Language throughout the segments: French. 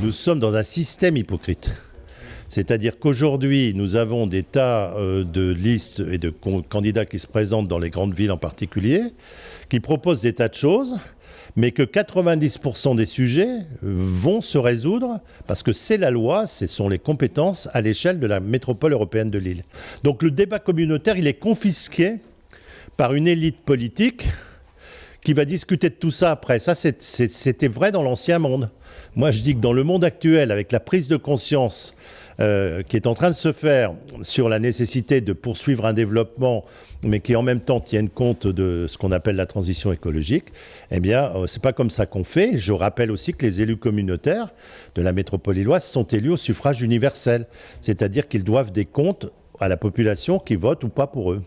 Nous sommes dans un système hypocrite. C'est-à-dire qu'aujourd'hui, nous avons des tas de listes et de candidats qui se présentent dans les grandes villes en particulier, qui proposent des tas de choses, mais que 90% des sujets vont se résoudre parce que c'est la loi, ce sont les compétences à l'échelle de la métropole européenne de Lille. Donc le débat communautaire, il est confisqué par une élite politique qui va discuter de tout ça après. Ça, c'était vrai dans l'ancien monde. Moi, je dis que dans le monde actuel, avec la prise de conscience qui est en train de se faire sur la nécessité de poursuivre un développement, mais qui en même temps tienne compte de ce qu'on appelle la transition écologique, eh bien, c'est pas comme ça qu'on fait. Je rappelle aussi que les élus communautaires de la métropole lilloise sont élus au suffrage universel, c'est-à-dire qu'ils doivent des comptes à la population qui vote ou pas pour eux.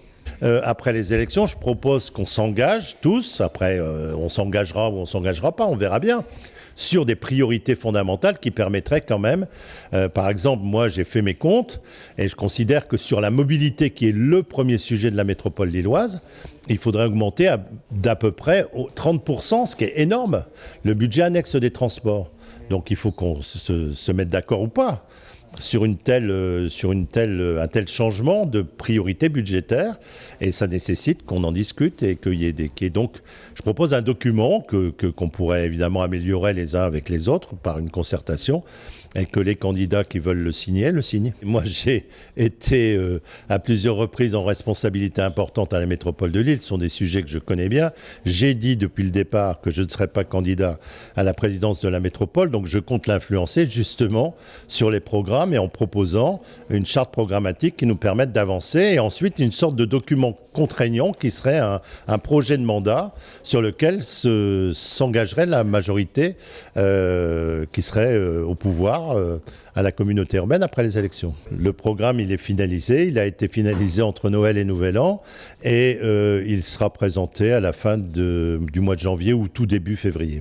Après les élections, je propose qu'on s'engage tous, après on s'engagera ou on s'engagera pas, on verra bien, sur des priorités fondamentales qui permettraient quand même, par exemple, moi j'ai fait mes comptes et je considère que sur la mobilité qui est le premier sujet de la métropole lilloise, il faudrait augmenter d'à peu près 30%, ce qui est énorme, le budget annexe des transports. Donc il faut qu'on se mette d'accord ou pas sur un tel changement de priorité budgétaire, et ça nécessite qu'on en discute et qu'il y ait donc, je propose un document qu'on pourrait évidemment améliorer les uns avec les autres par une concertation, et que les candidats qui veulent le signent. Moi, j'ai été à plusieurs reprises en responsabilité importante à la métropole de Lille. Ce sont des sujets que je connais bien. J'ai dit depuis le départ que je ne serais pas candidat à la présidence de la métropole, donc je compte l'influencer justement sur les programmes et en proposant une charte programmatique qui nous permette d'avancer, et ensuite une sorte de document contraignant qui serait un projet de mandat sur lequel s'engagerait la majorité qui serait au pouvoir à la communauté urbaine après les élections. Le programme, il est finalisé. Il a été finalisé entre Noël et Nouvel An, et il sera présenté à la fin du mois de janvier ou tout début février.